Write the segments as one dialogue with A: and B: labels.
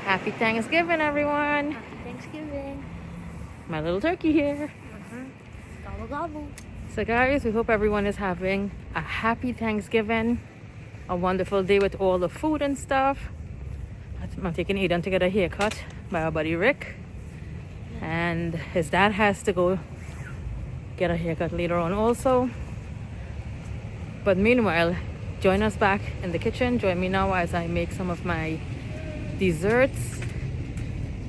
A: Happy Thanksgiving, everyone.
B: Happy Thanksgiving.
A: My little turkey here.
B: Gobble gobble.
A: So guys, we hope everyone is having a happy Thanksgiving, a wonderful day with all the food and stuff. I'm taking Aiden to get a haircut by our buddy Rick. And his dad has to go get a haircut later on also. But meanwhile, join us back in the kitchen. Join me now as I make some of my desserts.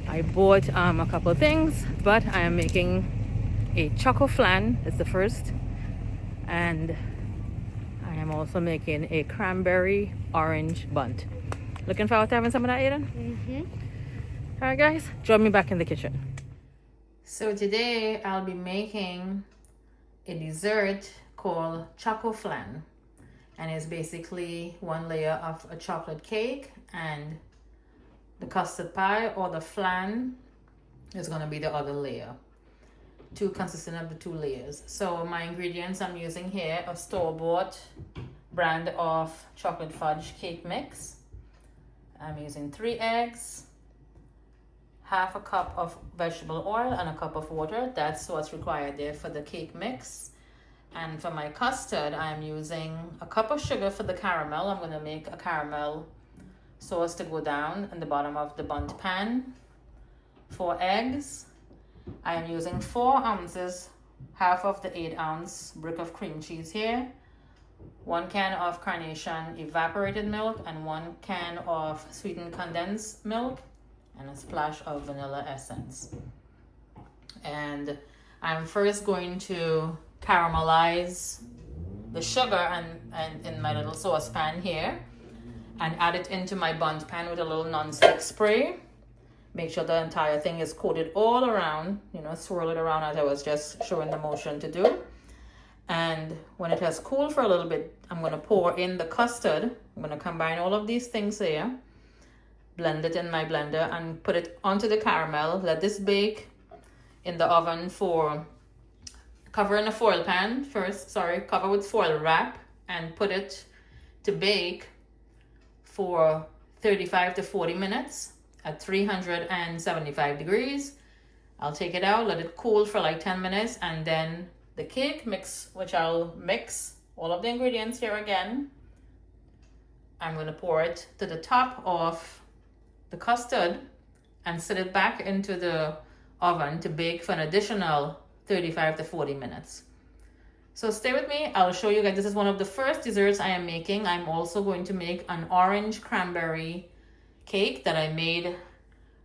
A: I bought a couple of things, but I am making a choco flan. It's the first. And I am also making a cranberry orange bundt. Looking forward to having some of that, Aiden? Alright guys, join me back in the kitchen. So today I'll be making a dessert called choco flan. And it's basically one layer of a chocolate cake, and the custard pie or the flan is going to be the other layer. Two consisting of the two layers. So my ingredients I'm using here are store-bought brand of chocolate fudge cake mix. I'm using 3 eggs, half a cup of vegetable oil, and a cup of water. That's what's required there for the cake mix. And for my custard, I'm using a cup of sugar for the caramel. I'm going to make a caramel sauce to go down in the bottom of the bundt pan. 4 eggs. I am using 4 ounces, half of the 8-ounce brick of cream cheese here. 1 can of carnation evaporated milk, and 1 can of sweetened condensed milk, and a splash of vanilla essence. And I'm first going to caramelize the sugar and in my little saucepan here, and add it into my bundt pan with a little non-stick spray. Make sure the entire thing is coated all around, swirl it around as I was just showing the motion to do. And when it has cooled for a little bit, I'm going to pour in the custard. I'm going to combine all of these things here, blend it in my blender, and put it onto the caramel. Let this bake in the oven for, cover in a foil pan first, cover with foil wrap, and put it to bake for 35 to 40 minutes at 375 degrees. I'll take it out, let it cool for like 10 minutes, and then the cake mix, which I'll mix all of the ingredients here again. I'm going to pour it to the top of the custard and set it back into the oven to bake for an additional 35 to 40 minutes. So stay with me. I'll show you guys. This is one of the first desserts I am making. I'm also going to make an orange cranberry cake that I made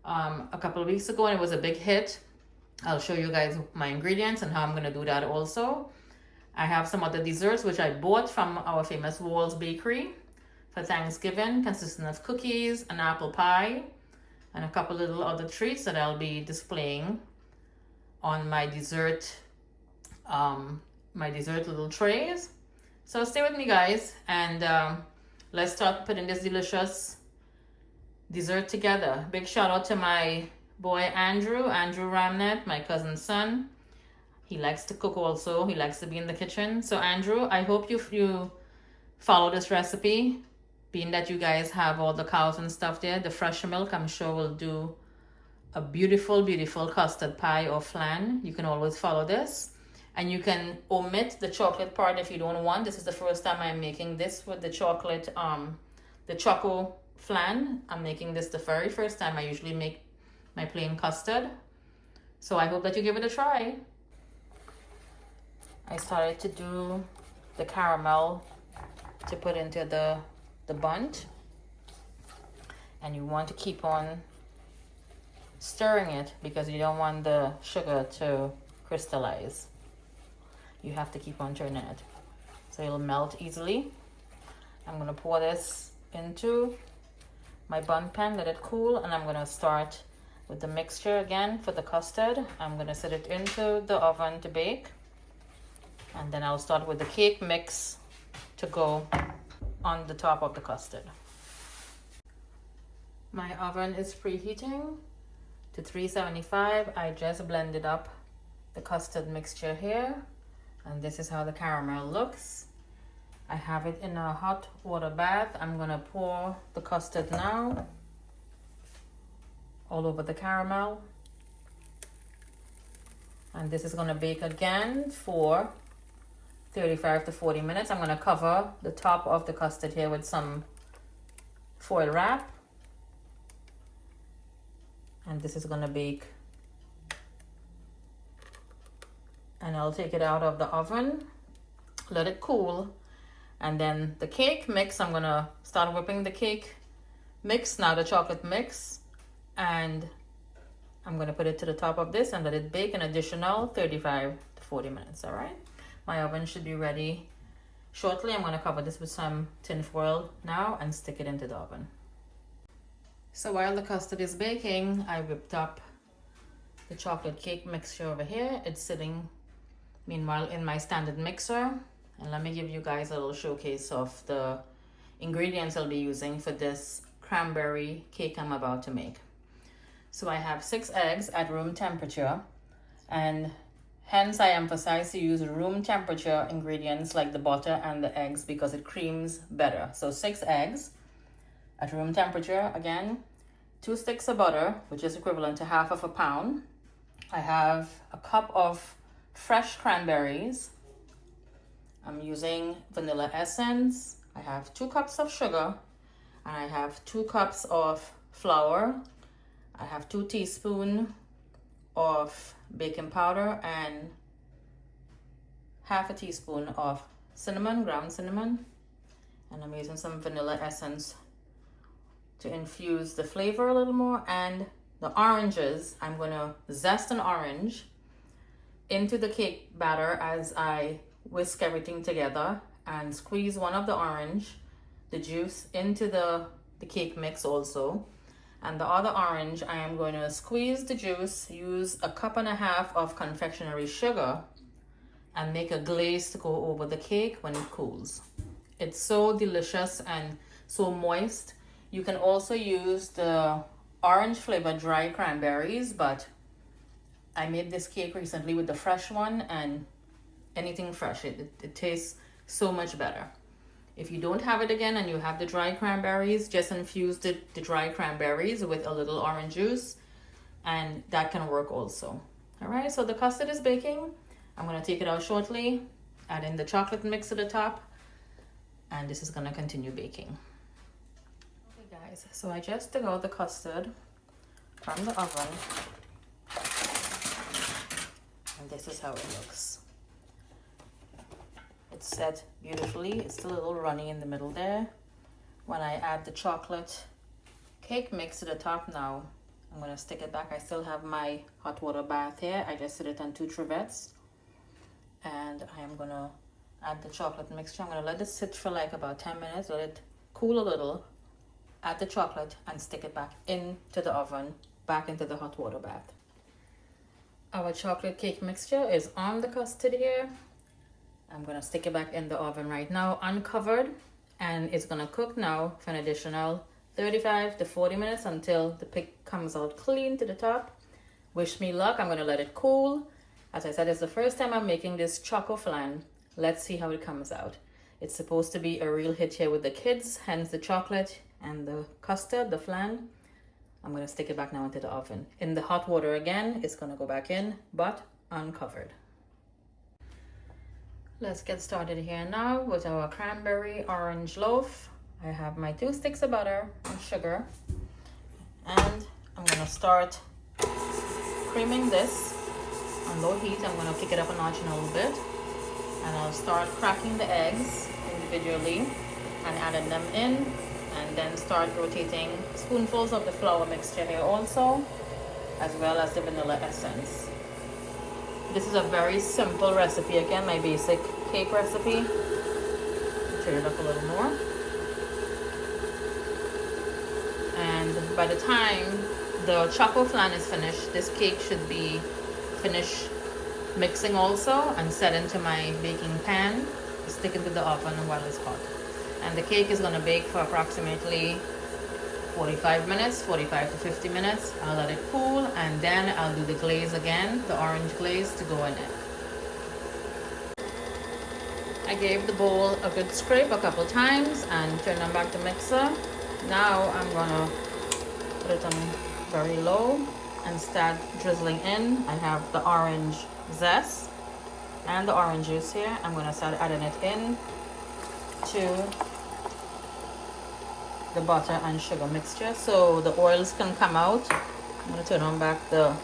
A: a couple of weeks ago, and it was a big hit. I'll show you guys my ingredients and how I'm going to do that also. I have some other desserts which I bought from our famous Walls Bakery for Thanksgiving, consisting of cookies, an apple pie, and a couple little other treats that I'll be displaying on my dessert little trays. So stay with me guys, and let's start putting this delicious dessert together. Big shout out to my boy Andrew Ramnet, my cousin's son. He likes to cook also. He likes to be in the kitchen. So Andrew, I hope you follow this recipe, being that you guys have all the cows and stuff there. The fresh milk, I'm sure, will do a beautiful custard pie or flan. You can always follow this, and you can omit the chocolate part if you don't want. This is the first time I'm making this with the chocolate, the choco flan. I'm making this the very first time. I usually make my plain custard. So I hope that you give it a try. I started to do the caramel to put into the bundt, and you want to keep on stirring it because you don't want the sugar to crystallize. You have to keep on turning it so it'll melt easily. I'm going to pour this into my bundt pan, let it cool, and I'm going to start with the mixture again for the custard. I'm going to set it into the oven to bake, and then I'll start with the cake mix to go on the top of the custard. My oven is preheating to 375. I just blended up the custard mixture here, and this is how the caramel looks. I have it in a hot water bath. I'm gonna pour the custard now. all over the caramel. And this is gonna bake again for 35 to 40 minutes. I'm gonna cover the top of the custard here with some foil wrap. And this is gonna bake. And I'll take it out of the oven, let it cool. And then the cake mix, I'm gonna start whipping the cake mix, now the chocolate mix. And I'm gonna put it to the top of this and let it bake an additional 35 to 40 minutes, all right? My oven should be ready shortly. I'm gonna cover this with some tin foil now and stick it into the oven. So while the custard is baking, I whipped up the chocolate cake mixture over here. It's sitting, meanwhile, in my standard mixer. And let me give you guys a little showcase of the ingredients I'll be using for this cranberry cake I'm about to make. So I have 6 eggs at room temperature, and hence I emphasize to use room temperature ingredients like the butter and the eggs because it creams better. So 6 eggs at room temperature. Again, 2 sticks of butter, which is equivalent to half of a pound. I have a cup of fresh cranberries. I'm using vanilla essence. I have 2 cups of sugar, and I have 2 cups of flour. I have 2 teaspoons of baking powder and half a teaspoon of cinnamon, ground cinnamon. And I'm using some vanilla essence to infuse the flavor a little more. And the oranges, I'm gonna zest an orange into the cake batter as I whisk everything together and squeeze one of the orange, the juice, into the cake mix also. And the other orange, I am going to squeeze the juice, use a cup and a half of confectionery sugar, and make a glaze to go over the cake when it cools. It's so delicious and so moist. You can also use the orange flavored dry cranberries, but I made this cake recently with the fresh one, and anything fresh, it tastes so much better. If you don't have it again and you have the dry cranberries, just infuse the dry cranberries with a little orange juice, and that can work also. All right, so the custard is baking. I'm gonna take it out shortly, add in the chocolate mix to the top, and this is gonna continue baking. Okay guys, so I just took out the custard from the oven, and this is how it looks. It's set beautifully. It's still a little runny in the middle there. When I add the chocolate cake mix to the top now, I'm gonna stick it back. I still have my hot water bath here. I just set it on 2 trevettes, and I am gonna add the chocolate mixture. I'm gonna let it sit for like about 10 minutes, let it cool a little, add the chocolate, and stick it back into the oven, back into the hot water bath. Our chocolate cake mixture is on the custard here. I'm gonna stick it back in the oven right now, uncovered, and it's gonna cook now for an additional 35 to 40 minutes until the cake comes out clean to the top. Wish me luck. I'm gonna let it cool. As I said, it's the first time I'm making this choco flan. Let's see how it comes out. It's supposed to be a real hit here with the kids, hence the chocolate and the custard, the flan. I'm gonna stick it back now into the oven. In the hot water again, it's gonna go back in, but uncovered. Let's get started here now with our cranberry orange loaf. I have my 2 sticks of butter and sugar, and I'm gonna start creaming this on low heat. I'm gonna kick it up a notch in a little bit, and I'll start cracking the eggs individually and adding them in, and then start rotating spoonfuls of the flour mixture here also, as well as the vanilla essence. This is a very simple recipe, again, my basic cake recipe. Turn it up a little more. And by the time the choco flan is finished, this cake should be finished mixing also and set into my baking pan, stick into the oven while it's hot. And the cake is gonna bake for approximately 45 minutes, 45 to 50 minutes. I'll let it cool, and then I'll do the glaze again, the orange glaze to go in it. I gave the bowl a good scrape a couple times and turned on back the mixer. Now I'm gonna put it on very low and start drizzling in. I have the orange zest and the orange juice here. I'm going to start adding it in to the butter and sugar mixture so the oils can come out. I'm going to turn on back the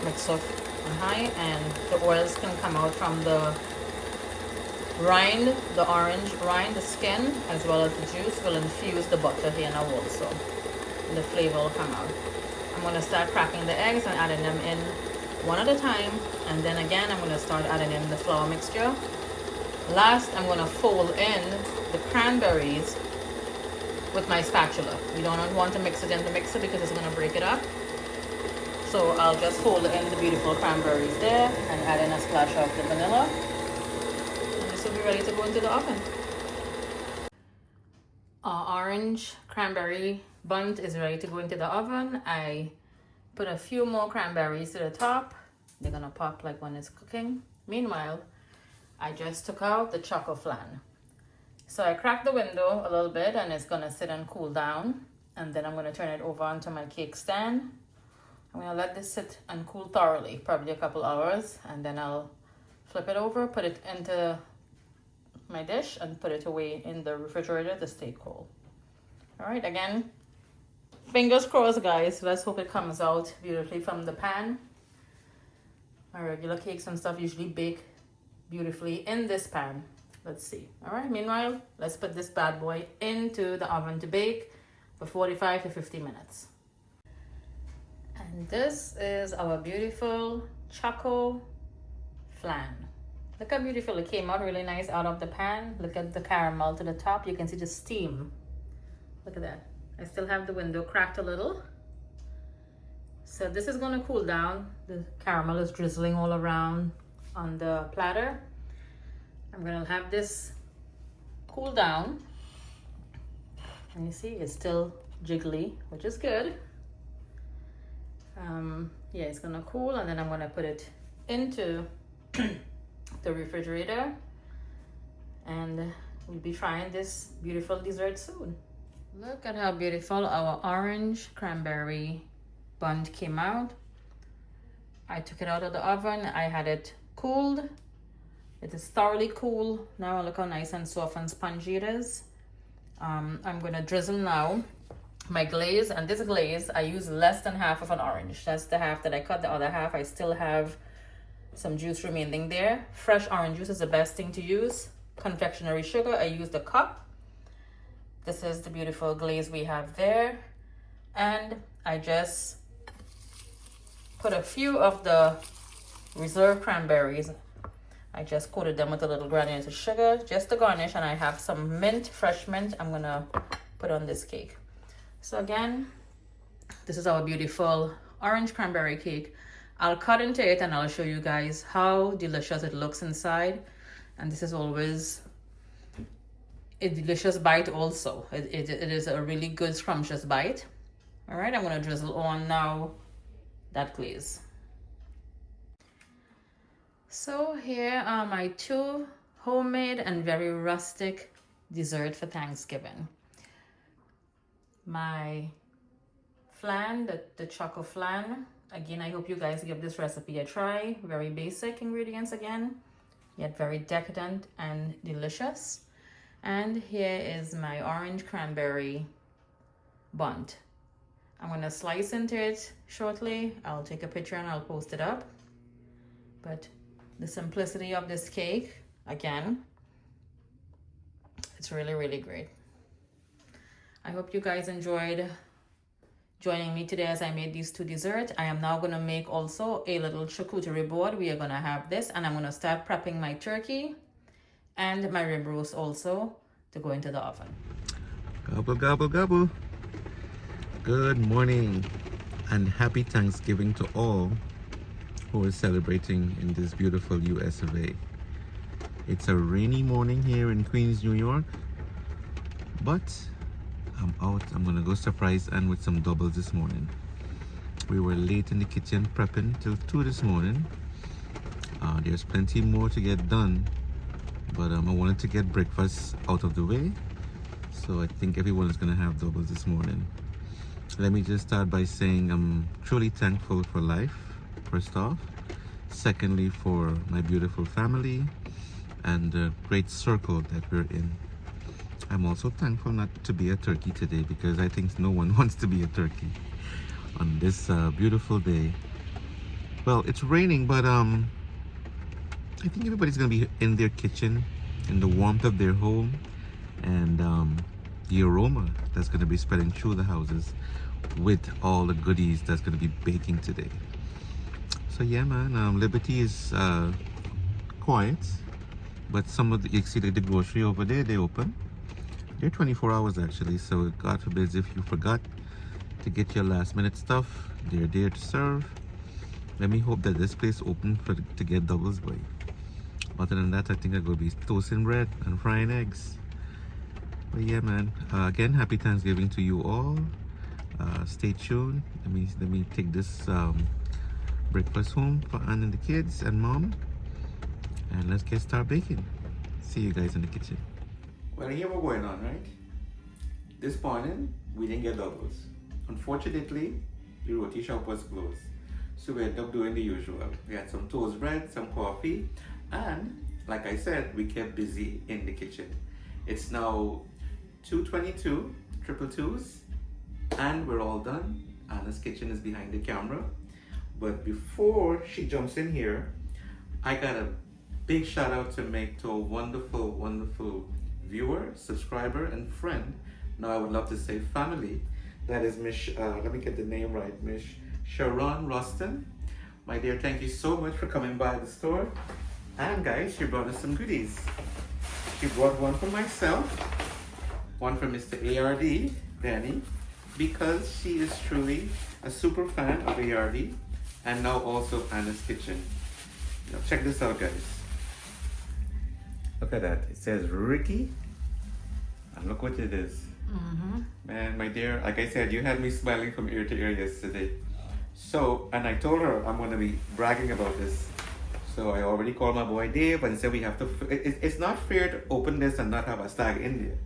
A: mixer on high and the oils can come out from the rind, the orange rind, the skin, as well as the juice will infuse the butter here now also. And the flavor will come out. I'm going to start cracking the eggs and adding them in one at a time, and then again I'm going to start adding in the flour mixture. Last, I'm going to fold in the cranberries with my spatula. You don't want to mix it in the mixer because it's going to break it up. So I'll just fold in the beautiful cranberries there and add in a splash of the vanilla. And this will be ready to go into the oven. Our orange cranberry bun is ready to go into the oven. I put a few more cranberries to the top. They're gonna pop like when it's cooking. Meanwhile, I just took out the choco flan. So I cracked the window a little bit and it's gonna sit and cool down. And then I'm gonna turn it over onto my cake stand. I'm gonna let this sit and cool thoroughly, probably a couple hours, and then I'll flip it over, put it into my dish and put it away in the refrigerator to stay cold. All right, again, fingers crossed, guys. Let's hope it comes out beautifully from the pan. My regular cakes and stuff usually bake beautifully in this pan. Let's see. All right, meanwhile, let's put this bad boy into the oven to bake for 45 to 50 minutes. And this is our beautiful choco flan. Look how beautiful it came out, really nice out of the pan. Look at the caramel to the top. You can see the steam. Look at that. I still have the window cracked a little. So this is going to cool down. The caramel is drizzling all around on the platter. I'm going to have this cool down. And you see it's still jiggly, which is good. Yeah, it's going to cool, and then I'm going to put it into the refrigerator, and we'll be trying this beautiful dessert soon. Look at how beautiful our orange cranberry bun came out. I took it out of the oven. I had it cooled. It is thoroughly cool now. Look how nice and soft and spongy it is. I'm going to drizzle now my glaze, and this glaze I use less than half of an orange. That's the half that I cut. The other half I still have some juice remaining there. Fresh orange juice is the best thing to use. Confectionery sugar, I used a cup. This is the beautiful glaze we have there. And I just put a few of the reserve cranberries. I just coated them with a little granulated sugar just to garnish, and I have some mint, fresh mint, I'm gonna put on this cake. So again, this is our beautiful orange cranberry cake. I'll cut into it and I'll show you guys how delicious it looks inside. And this is always a delicious bite also. It is a really good scrumptious bite. All right, I'm gonna drizzle on now that glaze. So here are my two homemade and very rustic dessert for Thanksgiving. My flan, the choco flan. Again, I hope you guys give this recipe a try. Very basic ingredients again, yet very decadent and delicious. And here is my orange cranberry bun. I'm gonna slice into it shortly. I'll take a picture and I'll post it up. But the simplicity of this cake, again, it's really, really great. I hope you guys enjoyed joining me today as I made these two desserts. I am now gonna make also a little charcuterie board. We are gonna have this, and I'm gonna start prepping my turkey and my rib roast also to go into the oven.
C: Gobble, gobble, gobble. Good morning and happy Thanksgiving to all who are celebrating in this beautiful US of A. It's a rainy morning here in Queens, New York, but I'm out. I'm gonna go surprise Ann with some doubles this morning. We were late in the kitchen prepping till 2 this morning. There's plenty more to get done, but I wanted to get breakfast out of the way, so I think everyone is gonna have doubles this morning. Let me just start by saying I'm truly thankful for life, first off. Secondly, for my beautiful family and the great circle that we're in. I'm also thankful not to be a turkey today because I think no one wants to be a turkey on this beautiful day. Well, it's raining, but I think everybody's gonna be in their kitchen, in the warmth of their home, and the aroma that's gonna be spreading through the houses with all the goodies that's gonna be baking today. So yeah, man, Liberty is quiet, but some of the, you see the grocery over there, they open. They're 24 hours actually, so God forbid if you forgot to get your last minute stuff, they're there to serve. Let me hope that this place open to get doubles boy. Other than that, I think I'm gonna be toasting bread and frying eggs. But yeah, man, again, happy Thanksgiving to you all. Stay tuned. Let me take this breakfast home for Ann and the kids and mom, and let's get started baking. See you guys in the kitchen. Well, here we're going on, right? This morning we didn't get doubles. Unfortunately, the roti shop was closed, so we ended up doing the usual. We had some toast bread, some coffee, and like I said, we kept busy in the kitchen. It's now 2:22, triple twos, and we're all done. Anna's kitchen is behind the camera. But before she jumps in here, I got a big shout out to make to a wonderful, wonderful viewer, subscriber, and friend. Now I would love to say family. That is Miss, let me get the name right, Miss Sharon Ruston. My dear, thank you so much for coming by the store. And guys, she brought us some goodies. She brought one for myself, one for Mr. ARD, Danny, because she is truly a super fan of ARD, and now also Anna's Kitchen. Now check this out, guys. Look at that. It says Ricky, and look what it is. Man, my dear, like I said, you had me smiling from ear to ear yesterday. So, and I told her I'm going to be bragging about this. So I already called my boy Dave and said we have to, it's not fair to open this and not have a stag in there.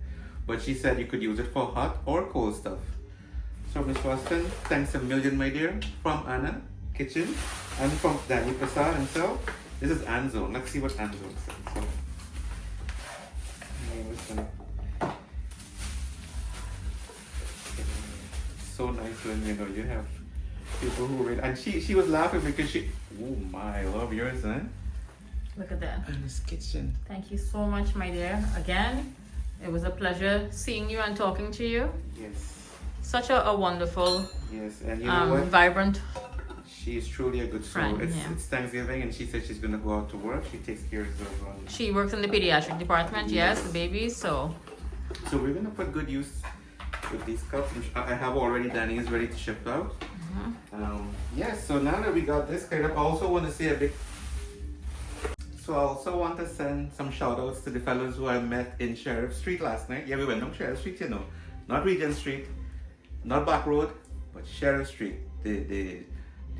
C: But she said you could use it for hot or cold stuff. So Miss Ruston, thanks a million, my dear, from Anna Kitchen and from Danny Prasad himself. This is Anzo. Let's see what Anzo says. So nice when you have people who read, and she was laughing because oh my, I love yours, huh?
A: Look at that.
C: Anna's Kitchen.
A: Thank you so much, my dear. Again, it was a pleasure seeing you and talking to you.
C: Yes.
A: Such a wonderful,
C: yes, and you know what?
A: Vibrant.
C: She's truly a good soul.
A: Friend,
C: It's Thanksgiving, and she said she's gonna go out to work. She takes care of
A: She works in the pediatric department, yes, the babies, so.
C: So we're gonna put good use with these cups. I have already, Danny is ready to ship out. Yes, so now that we got this kind of, I also want to say a big, so I also want to send some shout outs to the fellows who I met in Sheriff Street last night. Yeah, we went on Sheriff Street, you know, not Regent Street, not Back Road, but Sheriff Street. The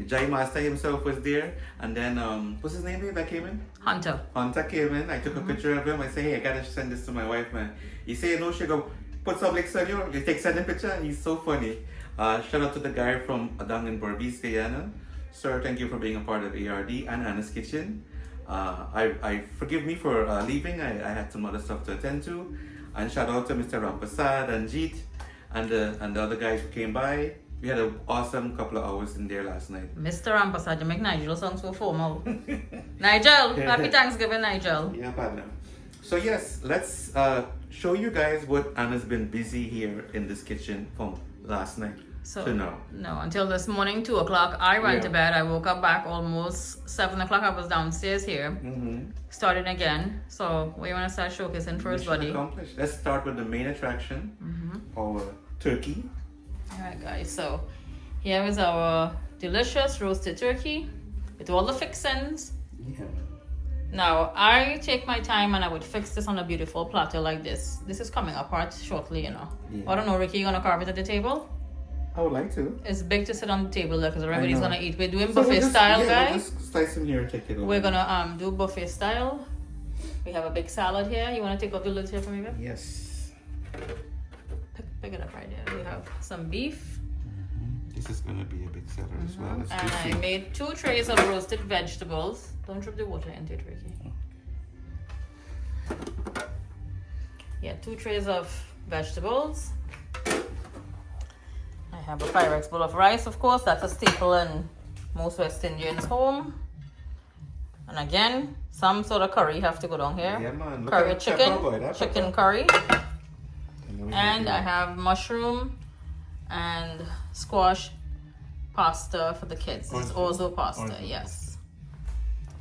C: Jai Master himself was there, and then what's his name that came in?
A: Hunter.
C: Hunter came in. I took a picture of him. I say, hey, I gotta send this to my wife, man. He say, no, she go put some links on you. You take send a picture, and he's so funny. Shout out to the guy from down in Berbice, Guyana. Sir, thank you for being a part of ARD and Anna's Kitchen. I forgive me for leaving. I had some other stuff to attend to. And shout out to Mr. Rampasad and Jeet and the other guys who came by. We had an awesome couple of hours in there last night.
A: Mr. Rampasad, you make Nigel sound so formal. Nigel, happy Thanksgiving, Nigel.
C: Yeah, partner. So yes, let's show you guys what Anna's been busy here in this kitchen from last night to now.
A: No, until this morning, 2 o'clock, I went to bed. I woke up back almost 7 o'clock. I was downstairs here, starting again. So what you want to start showcasing first, buddy?
C: Accomplished. Let's start with the main attraction, our turkey.
A: Alright guys, so here is our delicious roasted turkey with all the fixings.
C: Yeah.
A: Now I take my time and I would fix this on a beautiful platter like this. This is coming apart shortly, you know.
C: Yeah.
A: I don't know, Ricky, you gonna carve it at the table?
C: I would like to.
A: It's big to sit on the table there because everybody's gonna eat. We're doing
C: So
A: buffet style, guys.
C: We'll just slice them here and take it over.
A: We're gonna do buffet style. We have a big salad here. You wanna take off the lid here for me, babe?
C: Yes.
A: Pick it up right there. We have some beef.
C: This is gonna be a big seller as well. It's
A: And I
C: juicy.
A: made 2 trays of roasted vegetables. Don't drip the water into it, Ricky. Yeah, 2 trays of vegetables. I have a Pyrex bowl of rice, of course. That's a staple in most West Indians' home. And again, some sort of curry have to go down here.
C: Yeah, man. Look
A: Curry
C: at that
A: chicken,
C: pepper, boy, that
A: chicken
C: pepper.
A: curry.
C: And
A: And I have mushroom and squash pasta for the kids. It's also pasta, yes.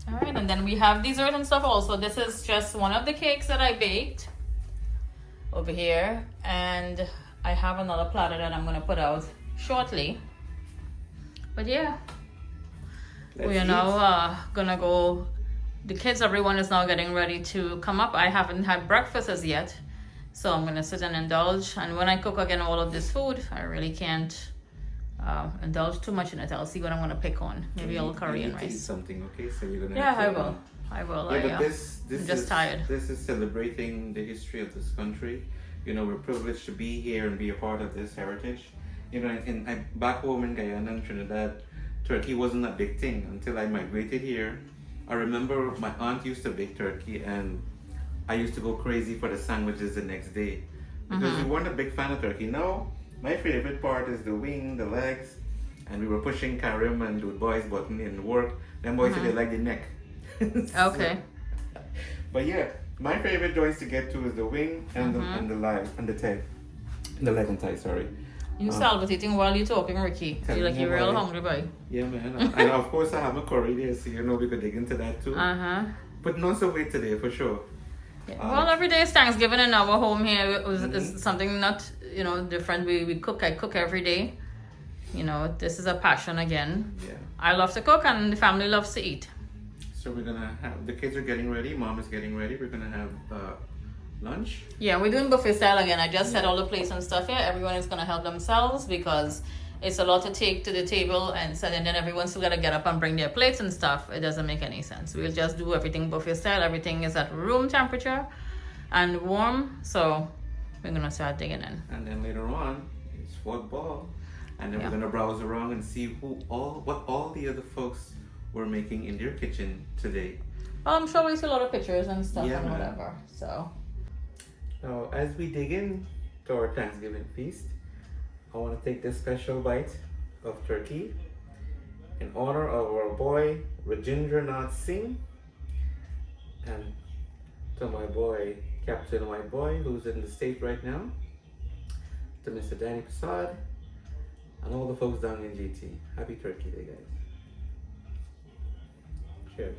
A: All right, and then we have dessert and stuff also. This is just one of the cakes that I baked over here. And I have another platter that I'm gonna put out shortly. But yeah, we are now gonna go. The kids, everyone is now getting ready to come up. I haven't had breakfast as yet, so I'm gonna sit and indulge. And when I cook again all of this food, I really can't indulge too much in it. I'll see what I'm gonna pick on. Maybe a little curry and rice.
C: Something, okay? So you're gonna.
A: Yeah,
C: have
A: I
C: to,
A: will. I will.
C: Yeah, but
A: I'm
C: this
A: just
C: is
A: tired.
C: This is celebrating the history of this country. You know, we're privileged to be here and be a part of this heritage. You know, back home in Guyana and Trinidad, turkey wasn't a big thing until I migrated here. I remember my aunt used to bake turkey, and I used to go crazy for the sandwiches the next day because we weren't a big fan of turkey. Now, my favorite part is the wing, the legs, and we were pushing Karim and the boys button in work. Them boys said they like the neck.
A: Okay.
C: But yeah, my favorite joints to get to is the wing and the leg and the thigh, the leg and thigh. Sorry.
A: You salivating while you're talking, Ricky.
C: Tell
A: You like
C: me
A: you're real
C: about it.
A: hungry, boy.
C: Yeah, man. And of course, I have a curry there, so you know we could dig into that too. But not so wait today for sure.
A: Yeah. Well, every day is Thanksgiving in our home here. Is something not different. We cook. I cook every day. You know, this is a passion again.
C: Yeah.
A: I love to cook, and the family loves to eat.
C: So we're gonna have the kids are getting ready. Mom is getting ready. We're gonna have lunch.
A: Yeah, we're doing buffet style again. I just set all the plates and stuff here. Everyone is gonna help themselves because it's a lot to take to the table and then everyone's still gotta get up and bring their plates and stuff. It doesn't make any sense. We'll just do everything buffet style. Everything is at room temperature and warm. So we're gonna start digging in.
C: And then later on, it's football. And then
A: Yeah.
C: we're gonna browse around and see what all the other folks were making in their kitchen today.
A: Well, I'm sure we see a lot of pictures and stuff
C: Yeah,
A: and
C: man.
A: whatever. So
C: Now, as we dig in to our Thanksgiving feast, I want to take this special bite of turkey in honor of our boy Rajendranath Singh and to my boy Captain White Boy, who's in the state right now, to Mr. Danny Prasad, and all the folks down in GT. Happy Turkey Day, guys. Cheers.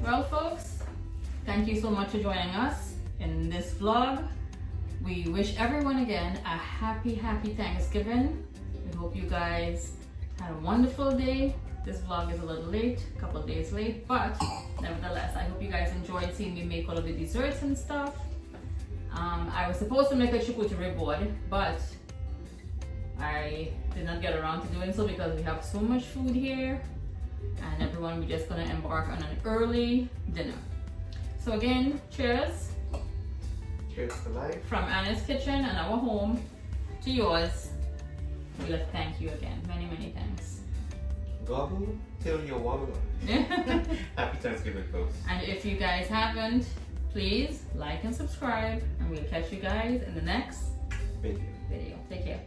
A: Well, folks, thank you so much for joining us in this vlog. We wish everyone again a happy Thanksgiving. We hope you guys had a wonderful day. This vlog is a little late, a couple of days late, but nevertheless, I hope you guys enjoyed seeing me make all of the desserts and stuff. I was supposed to make a charcuterie board, but I did not get around to doing so because we have so much food here, and everyone, we're just gonna embark on an early dinner. So again, cheers.
C: Cheers to life.
A: From Anna's kitchen and our home to yours. We like to thank you again. Many thanks.
C: Gobble till you wobble. Happy Thanksgiving, folks.
A: And if you guys haven't, please like and subscribe, and we'll catch you guys in the next
C: Thank you.
A: video. Take care.